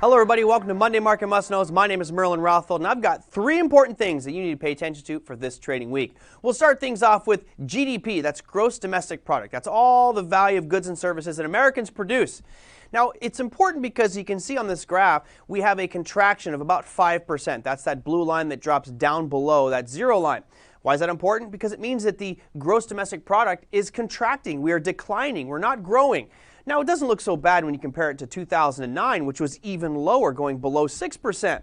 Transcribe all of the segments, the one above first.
Hello everybody, welcome to Monday Market Must Knows. My name is Merlin Rothfeld and I've got three important things that you need to pay attention to for this trading week. We'll start things off with GDP, that's gross domestic product. That's all the value of goods and services that Americans produce. Now, it's important because you can see on this graph, we have a contraction of about 5%. That's that blue line that drops down below that zero line. Why is that important? Because it means that the gross domestic product is contracting. We are declining. We're not growing. Now, it doesn't look so bad when you compare it to 2009, which was even lower, going below 6%.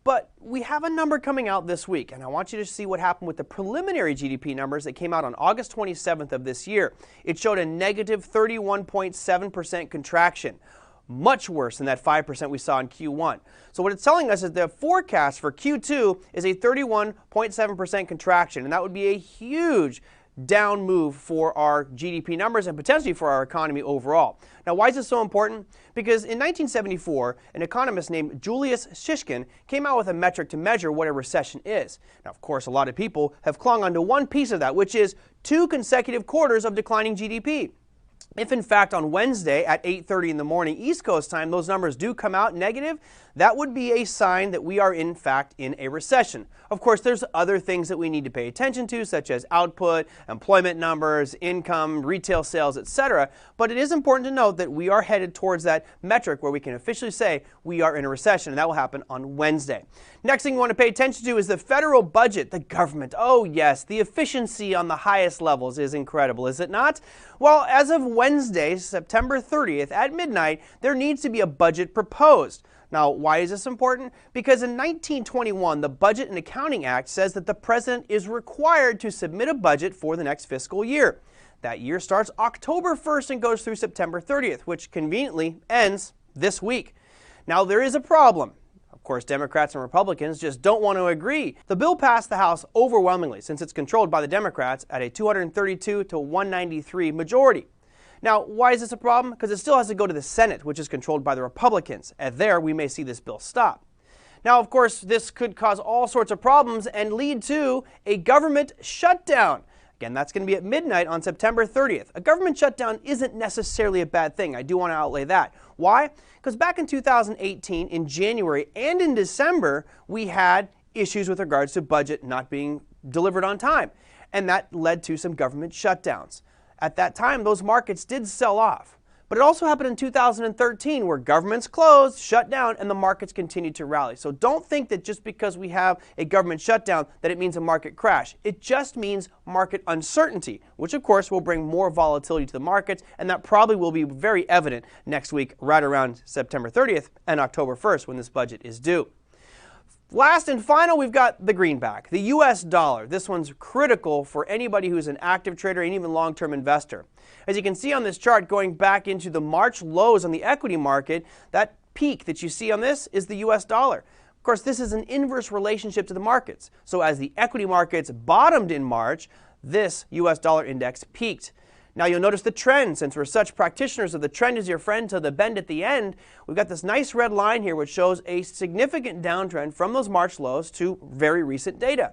But we have a number coming out this week, and I want you to see what happened with the preliminary GDP numbers that came out on August 27th of this year. It showed a negative 31.7% contraction, much worse than that 5% we saw in Q1. So what it's telling us is the forecast for Q2 is a 31.7% contraction, and that would be a huge down move for our GDP numbers and potentially for our economy overall. Now, why is this so important? Because in 1974, an economist named Julius Shishkin came out with a metric to measure what a recession is. Now, of course, a lot of people have clung onto one piece of that, which is 2 consecutive quarters of declining GDP. If, in fact, on Wednesday at 8:30 in the morning East Coast time, those numbers do come out negative, that would be a sign that we are, in fact, in a recession. Of course, there's other things that we need to pay attention to, such as output, employment numbers, income, retail sales, etc. But it is important to note that we are headed towards that metric where we can officially say we are in a recession, and that will happen on Wednesday. Next thing we want to pay attention to is the federal budget, the government. Oh, yes, the efficiency on the highest levels is incredible, is it not? Well, as of Wednesday, September 30th at midnight, there needs to be a budget proposed. Now, why is this important? Because in 1921, the Budget and Accounting Act says that the president is required to submit a budget for the next fiscal year. That year starts October 1st and goes through September 30th, which conveniently ends this week. Now, there is a problem. Of course, Democrats and Republicans just don't want to agree. The bill passed the House overwhelmingly, since it's controlled by the Democrats at a 232 to 193 majority. Now, why is this a problem? Because it still has to go to the Senate, which is controlled by the Republicans. And there, we may see this bill stop. Now, of course, this could cause all sorts of problems and lead to a government shutdown. Again, that's going to be at midnight on September 30th. A government shutdown isn't necessarily a bad thing. I do want to outlay that. Why? Because back in 2018, in January and in December, we had issues with regards to budget not being delivered on time. And that led to some government shutdowns. At that time, those markets did sell off. But it also happened in 2013 where governments closed, shut down, and the markets continued to rally. So don't think that just because we have a government shutdown that it means a market crash. It just means market uncertainty, which of course will bring more volatility to the markets, and that probably will be very evident next week right around September 30th and October 1st when this budget is due. Last and final, we've got the greenback, the US dollar. This one's critical for anybody who's an active trader and even long-term investor. As you can see on this chart, going back into the March lows on the equity market, that peak that you see on this is the US dollar. Of course, this is an inverse relationship to the markets. So as the equity markets bottomed in March, this US dollar index peaked. Now you'll notice the trend, since we're such practitioners of the trend is your friend till the bend at the end. We've got this nice red line here which shows a significant downtrend from those March lows to very recent data.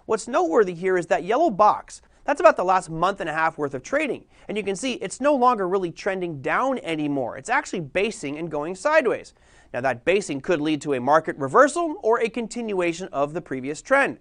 What's noteworthy here is that yellow box. That's about the last month and a half worth of trading. And you can see it's no longer really trending down anymore. It's actually basing and going sideways. Now that basing could lead to a market reversal or a continuation of the previous trend.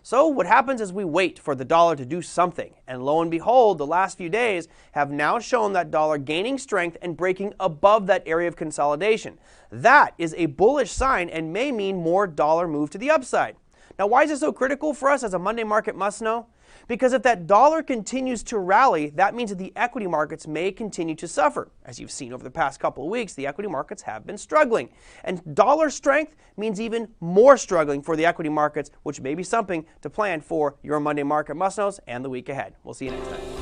So what happens is we wait for the dollar to do something, and lo and behold, the last few days have now shown that dollar gaining strength and breaking above that area of consolidation. That is a bullish sign and may mean more dollar move to the upside. Now, why is this so critical for us as a Monday Market Must Know? Because if that dollar continues to rally, that means that the equity markets may continue to suffer. As you've seen over the past couple of weeks, the equity markets have been struggling. And dollar strength means even more struggling for the equity markets, which may be something to plan for your Monday Market Must Knows and the week ahead. We'll see you next time.